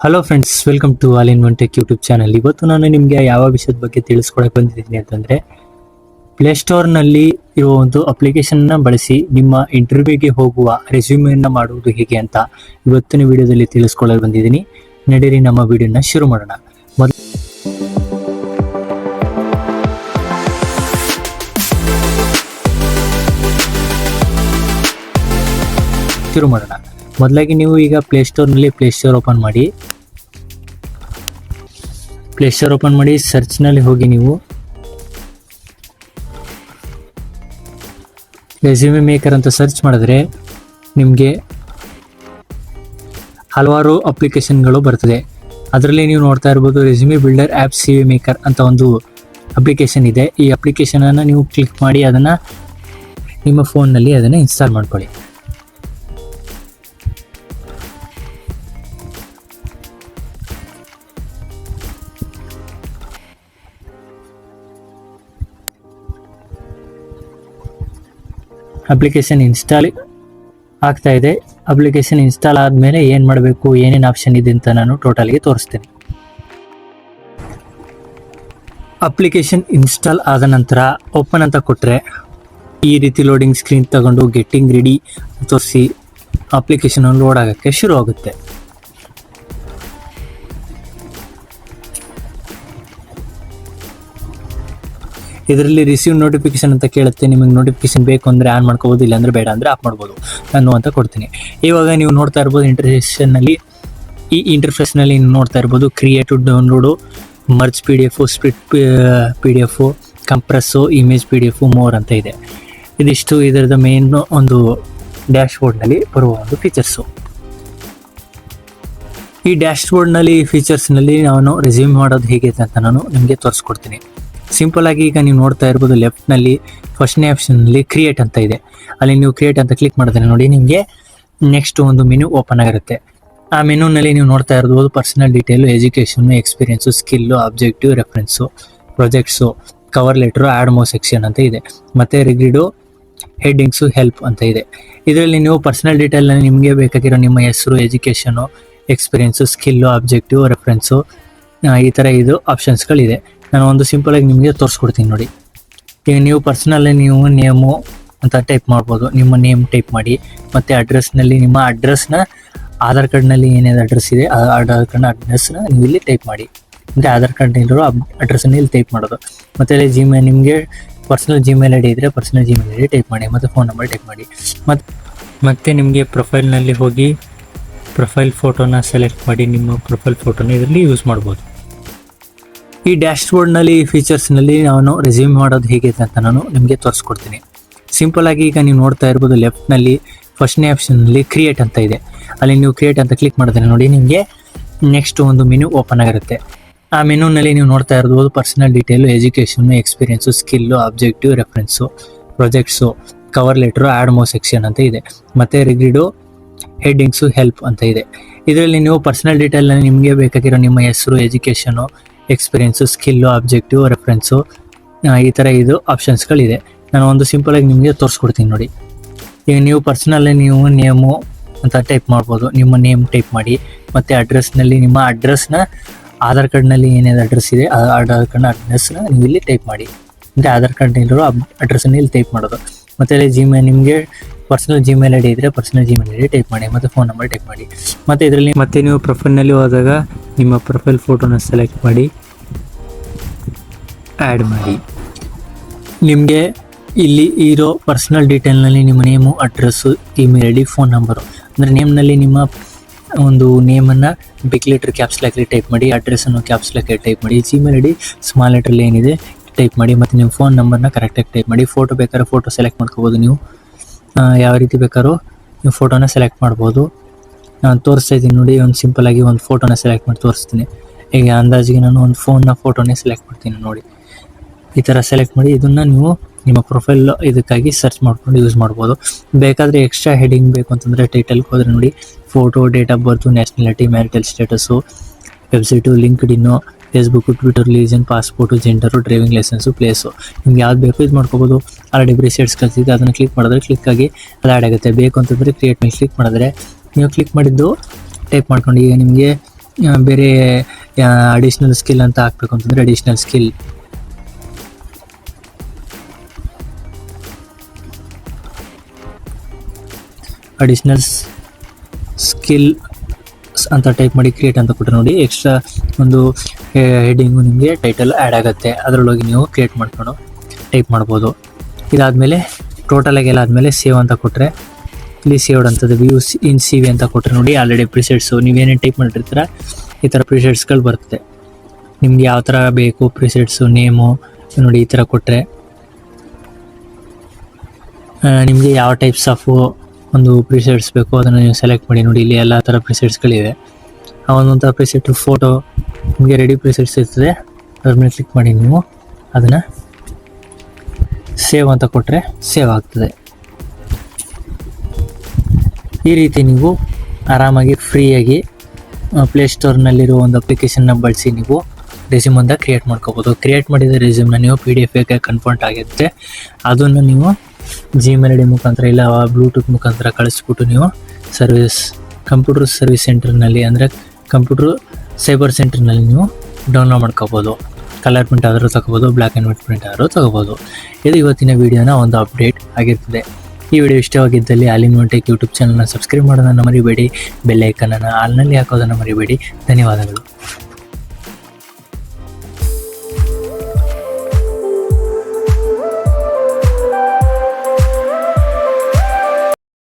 Hello friends, welcome to all in one tech YouTube channel. ಇವತ್ತು ನಾನು ನಿಮಗೆ ಯಾವ ವಿಷಯದ ಬಗ್ಗೆ ತಿಳಿಸ್ಕೊಡಕ್ಕೆ ಬಂದಿದ್ದೀನಿ ಅಂತಂದರೆ, ಪ್ಲೇಸ್ಟೋರ್ನಲ್ಲಿ ಇರುವ ಒಂದು ಅಪ್ಲಿಕೇಶನ್ನ ಬಳಸಿ ನಿಮ್ಮ ಇಂಟರ್ವ್ಯೂಗೆ ಹೋಗುವ ರೆಸ್ಯೂಮೆಯನ್ನು ಮಾಡುವುದು ಹೇಗೆ ಅಂತ ಇವತ್ತಿನ ವಿಡಿಯೋದಲ್ಲಿ ತಿಳಿಸ್ಕೊಳ್ಳಲು ಬಂದಿದ್ದೀನಿ. ನಡೀರಿ ನಮ್ಮ ವಿಡಿಯೋನ ಶುರು ಮಾಡೋಣ. ಮೊದಲಾಗಿ ನೀವು ಈಗ ಪ್ಲೇಸ್ಟೋರ್ನಲ್ಲಿ ಪ್ಲೇಸ್ಟೋರ್ ಓಪನ್ ಮಾಡಿ ಸರ್ಚ್ನಲ್ಲಿ ಹೋಗಿ ನೀವು ರೆಸ್ಯೂಮೆ ಮೇಕರ್ ಅಂತ ಸರ್ಚ್ ಮಾಡಿದ್ರೆ ನಿಮಗೆ ಹಲವಾರು ಅಪ್ಲಿಕೇಶನ್ಗಳು ಬರ್ತದೆ. ಅದರಲ್ಲಿ ನೀವು ನೋಡ್ತಾ ಇರ್ಬೋದು resume builder app C V maker ಅಂತ ಒಂದು ಅಪ್ಲಿಕೇಶನ್ ಇದೆ. ಈ ಅಪ್ಲಿಕೇಶನನ್ನು ನೀವು ಕ್ಲಿಕ್ ಮಾಡಿ ಅದನ್ನು ನಿಮ್ಮ ಫೋನ್ನಲ್ಲಿ ಅದನ್ನು ಇನ್ಸ್ಟಾಲ್ ಮಾಡ್ಕೊಳ್ಳಿ. ಅಪ್ಲಿಕೇಶನ್ ಇನ್ಸ್ಟಾಲ್ ಆಗ್ತಾ ಇದೆ. ಅಪ್ಲಿಕೇಶನ್ ಇನ್ಸ್ಟಾಲ್ ಆದಮೇಲೆ ಏನು ಮಾಡಬೇಕು, ಏನೇನು ಆಪ್ಷನ್ ಇದೆ ಅಂತ ನಾನು ಟೋಟಲ್ಗೆ ತೋರಿಸ್ತೇನೆ. ಅಪ್ಲಿಕೇಶನ್ ಇನ್ಸ್ಟಾಲ್ ಆದ ನಂತರ ಓಪನ್ ಅಂತ ಕೊಟ್ಟರೆ ಈ ರೀತಿ ಲೋಡಿಂಗ್ ಸ್ಕ್ರೀನ್ ತಗೊಂಡು ಗೆಟ್ಟಿಂಗ್ ರೆಡಿ ತೋರಿಸಿ ಅಪ್ಲಿಕೇಶನ್ ಲೋಡ್ ಆಗೋಕ್ಕೆ ಶುರು ಆಗುತ್ತೆ. ಇದರಲ್ಲಿ ರಿಸೀವ್ ನೋಟಿಫಿಕೇಶನ್ ಅಂತ ಕೇಳುತ್ತೆ. ನಿಮಗೆ ನೋಟಿಫಿಕೇಶನ್ ಬೇಕು ಅಂದರೆ ಆನ್ ಮಾಡ್ಕೋಬೋದು, ಇಲ್ಲಾಂದರೆ ಬೇಡ ಅಂದರೆ ಆಫ್ ಮಾಡ್ಬೋದು. ನಾನು ಅಂತ ಕೊಡ್ತೀನಿ. ಇವಾಗ ನೀವು ನೋಡ್ತಾ ಇರ್ಬೋದು ಇಂಟರ್ಫೇಸ್ನಲ್ಲಿ ನೋಡ್ತಾ ಇರ್ಬೋದು create, download, merge PDF, split PDF, compress, image PDF, more ಅಂತ ಇದೆ. ಇದಿಷ್ಟು ಇದರದ ಮೇನ್ ಒಂದು ಡ್ಯಾಶ್ಬೋರ್ಡ್ನಲ್ಲಿ ಬರುವ ಒಂದು ಫೀಚರ್ಸು. ಈ ಡ್ಯಾಶ್ಬೋರ್ಡ್ನಲ್ಲಿ ಫೀಚರ್ಸ್ನಲ್ಲಿ ನಾನು ರೆಸ್ಯೂಮ್ ಮಾಡೋದು ಹೇಗೆ ಅಂತ ನಾನು ನಿಮಗೆ ತೋರಿಸ್ಕೊಡ್ತೀನಿ. ಸಿಂಪಲ್ ಆಗಿ ಈಗ ನೀವು ನೋಡ್ತಾ ಇರ್ಬೋದು ಲೆಫ್ಟ್ನಲ್ಲಿ ಫಸ್ಟ್ನೇ ಆಪ್ಷನ್ನಲ್ಲಿ ಕ್ರಿಯೇಟ್ ಅಂತ ಇದೆ. ಅಲ್ಲಿ ನೀವು ಕ್ರಿಯೇಟ್ ಅಂತ ಕ್ಲಿಕ್ ಮಾಡಿದ್ರೆ ನೋಡಿ ನಿಮಗೆ ನೆಕ್ಸ್ಟ್ ಒಂದು ಮೆನು ಓಪನ್ ಆಗಿರುತ್ತೆ. ಆ ಮೆನುನಲ್ಲಿ ನೀವು ನೋಡ್ತಾ ಇರ್ಬೋದು personal detail, education, experience, skill, objective, reference, projects, cover letter, add ಮೋ ಸೆಕ್ಷನ್ ಅಂತ ಇದೆ. ಮತ್ತು ರಿಗ್ರಿಡು, ಹೆಡ್ಡಿಂಗ್ಸು, ಹೆಲ್ಪ್ ಅಂತ ಇದೆ. ಇದರಲ್ಲಿ ನೀವು ಪರ್ಸನಲ್ ಡೀಟೇಲ್ನಲ್ಲಿ ನಿಮಗೆ ಬೇಕಾಗಿರೋ ನಿಮ್ಮ ಹೆಸರು, education, experience, skill, objective, reference, ಈ ಥರ ಇದು ಆಪ್ಷನ್ಸ್ಗಳಿದೆ. ನಾನು ಒಂದು ಸಿಂಪಲಾಗಿ ನಿಮಗೆ ತೋರಿಸ್ಕೊಡ್ತೀನಿ ನೋಡಿ. ಈಗ ನೀವು ಪರ್ಸನಲ್ಲಿ ನೀವು ನೇಮು ಅಂತ ಟೈಪ್ ಮಾಡ್ಬೋದು. ನಿಮ್ಮ ನೇಮ್ ಟೈಪ್ ಮಾಡಿ. ಮತ್ತು ಅಡ್ರೆಸ್ನಲ್ಲಿ ನಿಮ್ಮ ಅಡ್ರೆಸ್ನ ಆಧಾರ್ ಕಾರ್ಡ್ನಲ್ಲಿ ಏನೇನು ಅಡ್ರೆಸ್ ಇದೆ ಆ ಆಧಾರ್ ಕಾರ್ಡ್ನ ಅಡ್ರೆಸ್ನ ನೀವು ಇಲ್ಲಿ ಟೈಪ್ ಮಾಡಿ. ಅಂದರೆ ಆಧಾರ್ ಕಾರ್ಡ್ನಲ್ಲಿರೋ ಅಡ್ರೆಸ್ಸನ್ನು ಇಲ್ಲಿ ಟೈಪ್ ಮಾಡೋದು. ಮತ್ತು ಅಲ್ಲಿ ಜಿಮೇಲ್, ನಿಮಗೆ ಪರ್ಸನಲ್ ಜಿಮೇಲ್ ಐ ಡಿ ಇದ್ದರೆ personal Gmail I D type ಮಾಡಿ. ಮತ್ತು ಫೋನ್ ನಂಬರ್ ಟೈಪ್ ಮಾಡಿ. ಮತ್ತು ನಿಮಗೆ ಪ್ರೊಫೈಲ್ನಲ್ಲಿ ಹೋಗಿ ಪ್ರೊಫೈಲ್ ಫೋಟೋನ ಸೆಲೆಕ್ಟ್ ಮಾಡಿ ನಿಮ್ಮ ಪ್ರೊಫೈಲ್ ಫೋಟೋನ ಇದರಲ್ಲಿ ಯೂಸ್ ಮಾಡ್ಬೋದು. ಈ ಡ್ಯಾಶ್ಬೋರ್ಡ್ನಲ್ಲಿ ಫೀಚರ್ಸ್ನಲ್ಲಿ ನಾನು ರೆಸ್ಯೂಮ್ ಮಾಡೋದು ಹೇಗೆ ಅಂತ ನಾನು ನಿಮಗೆ ತೋರಿಸ್ಕೊಡ್ತೀನಿ. ಸಿಂಪಲ್ ಆಗಿ ಈಗ ನೀವು ನೋಡ್ತಾ ಇರ್ಬೋದು ಲೆಫ್ಟ್ನಲ್ಲಿ ಫಸ್ಟ್ನೇ ಆಪ್ಷನ್ನಲ್ಲಿ ಕ್ರಿಯೇಟ್ ಅಂತ ಇದೆ. ಅಲ್ಲಿ ನೀವು ಕ್ರಿಯೇಟ್ ಅಂತ ಕ್ಲಿಕ್ ಮಾಡಿದ್ರೆ ನೋಡಿ ನಿಮಗೆ ನೆಕ್ಸ್ಟ್ ಒಂದು ಮೆನು ಓಪನ್ ಆಗಿರುತ್ತೆ. ಆ ಮೆನುನಲ್ಲಿ ನೀವು ನೋಡ್ತಾ ಇರ್ಬೋದು personal detail, education, experience, skill, objective, reference, projects, cover letter, add ಮೋ ಸೆಕ್ಷನ್ ಅಂತ ಇದೆ. ಮತ್ತು ರಿಗ್ರಿಡು, ಹೆಡ್ಡಿಂಗ್ಸು, ಹೆಲ್ಪ್ ಅಂತ ಇದೆ. ಇದರಲ್ಲಿ ನೀವು ಪರ್ಸನಲ್ ಡೀಟೇಲ್ನಲ್ಲಿ ನಿಮಗೆ ಬೇಕಾಗಿರೋ ನಿಮ್ಮ ಹೆಸರು, education, experience, skill, objective, reference, ಈ ಥರ ಇದು ಆಪ್ಷನ್ಸ್ಗಳಿದೆ. ನಾನು ಒಂದು ಸಿಂಪಲಾಗಿ ನಿಮಗೆ ತೋರಿಸ್ಕೊಡ್ತೀನಿ ನೋಡಿ. ಈಗ ನೀವು ಪರ್ಸನಲ್ಲಿ ನೀವು ನೇಮು ಅಂತ ಟೈಪ್ ಮಾಡ್ಬೋದು. ನಿಮ್ಮ ನೇಮ್ ಟೈಪ್ ಮಾಡಿ. ಮತ್ತು ಅಡ್ರೆಸ್ನಲ್ಲಿ ನಿಮ್ಮ ಅಡ್ರೆಸ್ನ ಆಧಾರ್ ಕಾರ್ಡ್ನಲ್ಲಿ ಏನೇನು ಅಡ್ರೆಸ್ ಇದೆ ಆ ಆಧಾರ್ ಕಾರ್ಡ್ನ ಅಡ್ರೆಸ್ನ ನೀವು ಇಲ್ಲಿ ಟೈಪ್ ಮಾಡಿ. ಅಂದರೆ ಆಧಾರ್ ಕಾರ್ಡ್ನಲ್ಲಿರೋ ಅಡ್ರೆಸ್ಸನ್ನು ಇಲ್ಲಿ ಟೈಪ್ ಮಾಡೋದು. ಮತ್ತು ಅಲ್ಲಿ ಜಿಮೇಲ್, ನಿಮಗೆ ಪರ್ಸನಲ್ ಜಿಮೇಲ್ ಐ ಡಿ ಇದ್ದರೆ personal Gmail I D type ಮಾಡಿ. ಮತ್ತು ಫೋನ್ ನಂಬರ್ ಟೈಪ್ ಮಾಡಿ. ಮತ್ತು ಇದರಲ್ಲಿ ಮತ್ತೆ ನೀವು ಪ್ರೊಫೈಲ್ನಲ್ಲಿ ಹೋದಾಗ ನಿಮ್ಮ ಪ್ರೊಫೈಲ್ ಫೋಟೋನ ಸೆಲೆಕ್ಟ್ ಮಾಡಿ ಆ್ಯಡ್ ಮಾಡಿ. ನಿಮಗೆ ಇಲ್ಲಿ ಇರೋ ಪರ್ಸನಲ್ ಡೀಟೇಲ್ನಲ್ಲಿ ನಿಮ್ಮ name, address, email I D, phone number. ಅಂದರೆ ನೇಮ್ನಲ್ಲಿ ನಿಮ್ಮ ಒಂದು ನೇಮನ್ನು ಬಿಗ್ ಲೆಟರ್ ಕ್ಯಾಪ್ಸ್ ಲೆಕ್ಕಲ್ಲಿ ಟೈಪ್ ಮಾಡಿ. ಅಡ್ರೆಸ್ಸನ್ನು ಕ್ಯಾಪ್ಸ್ ಲೆಕ್ಕ ಟೈಪ್ ಮಾಡಿ. ಜಿಮೇಲ್ ಐ ಡಿ ಸ್ಮಾಲ್ ಲೆಟ್ರಲ್ಲಿ ಏನಿದೆ ಟೈಪ್ ಮಾಡಿ. ಮತ್ತು ನಿಮ್ಮ ಫೋನ್ ನಂಬರ್ನ ಕರೆಕ್ಟಾಗಿ ಟೈಪ್ ಮಾಡಿ. ಫೋಟೋ ಬೇಕಾದ್ರೆ ಫೋಟೋ ಸೆಲೆಕ್ಟ್ ಮಾಡ್ಕೋಬೋದು. ನೀವು ಯಾವ ರೀತಿ ಬೇಕಾದ್ರೂ ನೀವು ಫೋಟೋನ ಸೆಲೆಕ್ಟ್ ಮಾಡ್ಬೋದು. ನಾನು ತೋರಿಸ್ತಾ ಇದ್ದೀನಿ ನೋಡಿ. ಒಂದು ಸಿಂಪಲಾಗಿ ಒಂದು ಫೋಟೋನ ಸೆಲೆಕ್ಟ್ ಮಾಡಿ ತೋರಿಸ್ತೀನಿ. ಈಗ ಅಂದಾಜಿಗೆ ನಾನು ಒಂದು ಫೋಟೋನೇ ಸೆಲೆಕ್ಟ್ ಮಾಡ್ತೀನಿ ನೋಡಿ. ಈ ಥರ ಸೆಲೆಕ್ಟ್ ಮಾಡಿ ಇದನ್ನು ನೀವು ನಿಮ್ಮ ಪ್ರೊಫೈಲ್ ಇದಕ್ಕಾಗಿ ಸರ್ಚ್ ಮಾಡ್ಕೊಂಡು ಯೂಸ್ ಮಾಡ್ಬೋದು. ಬೇಕಾದರೆ ಎಕ್ಸ್ಟ್ರಾ ಹೆಡಿಂಗ್ ಬೇಕು ಅಂತಂದರೆ ಟೈಟಲ್ಗೆ ಹೋದರೆ ನೋಡಿ photo, date of birth, nationality, marital status, website, LinkedIn, Facebook, Twitter, religion, passport, gender, driving licence, place, ನಿಮ್ಗೆ ಯಾವ್ದು ಬೇಕು ಇದು ಮಾಡ್ಕೋಬೋದು. ಆಲ್ರೆಡಿ ಪ್ರಿಸೆಟ್ಸ್ ಕಳಿಸಿದ್ದು ಅದನ್ನು ಕ್ಲಿಕ್ ಮಾಡಿದ್ರೆ ಕ್ಲಿಕ್ ಆಗಿ ಅದು ಆ್ಯಡ್ ಆಗುತ್ತೆ. ಬೇಕು ಅಂತಂದರೆ ಕ್ರಿಯೇಟ್ ಮೇಲೆ ಕ್ಲಿಕ್ ಮಾಡಿದ್ರೆ ನೀವು ಕ್ಲಿಕ್ ಮಾಡಿದ್ದು ಟೈಪ್ ಮಾಡ್ಕೊಂಡು ಈಗ ನಿಮಗೆ ಬೇರೆ ಅಡಿಷ್ನಲ್ ಸ್ಕಿಲ್ ಅಂತ ಹಾಕ್ಬೇಕು ಅಂತಂದರೆ ಅಡಿಷ್ನಲ್ ಸ್ಕಿಲ್, ಸ್ಕಿಲ್ ಅಂತ ಟೈಪ್ ಮಾಡಿ ಕ್ರಿಯೇಟ್ ಅಂತ ಕೊಟ್ಟರೆ ನೋಡಿ ಎಕ್ಸ್ಟ್ರಾ ಒಂದು ಹೆಡಿಂಗು ನಿಮಗೆ ಟೈಟಲ್ ಆ್ಯಡ್ ಆಗುತ್ತೆ. ಅದರೊಳಗೆ ನೀವು ಕ್ರಿಯೇಟ್ ಮಾಡ್ಕೊಂಡು ಟೈಪ್ ಮಾಡ್ಬೋದು. ಇದಾದಮೇಲೆ ಟೋಟಲಾಗಿ ಎಲ್ಲ ಆದಮೇಲೆ ಸೇವ್ ಅಂತ ಕೊಟ್ಟರೆ ಇಲ್ಲಿ ಸೇವ್ಡ್ ಅಂತದ್ದು ವ್ಯೂ ಇನ್ ಸಿ ವಿ ಅಂತ ಕೊಟ್ಟರೆ ನೋಡಿ ಆಲ್ರೆಡಿ ಪ್ರಿಸೆಟ್ಸು ನೀವೇನೇನು ಟೈಪ್ ಮಾಡಿರ್ತೀರ ಈ ಥರ ಪ್ರಿಸೆಟ್ಸ್ಗಳು ಬರ್ತದೆ. ನಿಮ್ಗೆ ಯಾವ ಥರ ಬೇಕು ಪ್ರಿಸೆಟ್ಸು ನೇಮು ನೋಡಿ ಈ ಥರ ಕೊಟ್ಟರೆ ನಿಮಗೆ ಯಾವ ಟೈಪ್ಸ್ ಆಫ್ ಒಂದು ಪ್ರಿಸೆಟ್ಸ್ ಬೇಕು ಅದನ್ನು ನೀವು ಸೆಲೆಕ್ಟ್ ಮಾಡಿ. ನೋಡಿ ಇಲ್ಲಿ ಎಲ್ಲ ಥರ ಪ್ರಿಸೆಟ್ಸ್ಗಳಿವೆ. ಆ ಒಂದೊಂದು ಥರ ಪ್ರಿಸೆಟ್ ಫೋಟೋ ನಿಮಗೆ ರೆಡಿ ಪ್ರಿಸೆಟ್ಸ್ ಇರ್ತದೆ, ಅದ್ರ ಮೇಲೆ ಕ್ಲಿಕ್ ಮಾಡಿ ನೀವು ಅದನ್ನು ಸೇವ್ ಅಂತ ಕೊಟ್ಟರೆ ಸೇವ್ ಆಗ್ತದೆ. ಈ ರೀತಿ ನೀವು ಆರಾಮಾಗಿ ಫ್ರೀಯಾಗಿ ಪ್ಲೇಸ್ಟೋರ್ನಲ್ಲಿರೋ ಒಂದು ಅಪ್ಲಿಕೇಶನ್ನ ಬಳಸಿ ನೀವು ರೆಸ್ಯೂಮ್ ಅಂತ ಕ್ರಿಯೇಟ್ ಮಾಡ್ಕೋಬೋದು. ಕ್ರಿಯೇಟ್ ಮಾಡಿದ ರೆಸ್ಯೂಮ್ನ ನೀವು PDF ಕನ್ವರ್ಟ್ ಆಗಿರುತ್ತೆ. ಅದನ್ನು ನೀವು Gmail ID ಮುಖಾಂತರ ಇಲ್ಲ ಬ್ಲೂಟೂತ್ ಮುಖಾಂತರ ಕಳಿಸ್ಬಿಟ್ಟು ನೀವು ಕಂಪ್ಯೂಟರ್ ಸರ್ವಿಸ್ ಸೆಂಟರ್ನಲ್ಲಿ ಅಂದರೆ ಕಂಪ್ಯೂಟರ್ ಸೈಬರ್ ಸೆಂಟರ್ನಲ್ಲಿ ನೀವು ಡೌನ್ಲೋಡ್ ಮಾಡ್ಕೋಬೋದು. ಕಲರ್ ಪ್ರಿಂಟ್ ಆದರೂ ತಗೋಬೋದು, ಬ್ಲ್ಯಾಕ್ ಆ್ಯಂಡ್ ವೈಟ್ ಪ್ರಿಂಟ್ ಆದರೂ ತಗೋಬೋದು. ಇದು ಇವತ್ತಿನ ವಿಡಿಯೋನ ಒಂದು ಅಪ್ಡೇಟ್ ಆಗಿರ್ತದೆ. ಈ ವಿಡಿಯೋ ಇಷ್ಟವಾಗಿದ್ದಲ್ಲಿ ಆಲಿನ್ ಟೆಕ್ ಯೂಟ್ಯೂಬ್ ಚಾನಲ್ನ ಸಬ್ಸ್ಕ್ರೈಬ್ ಮಾಡೋದನ್ನು ಮರಿಬೇಡಿ, ಬೆಲ್ ಐಕನನ್ನು ಆಲ್ನಲ್ಲಿ ಹಾಕೋದನ್ನು ಮರಿಬೇಡಿ. ಧನ್ಯವಾದಗಳು.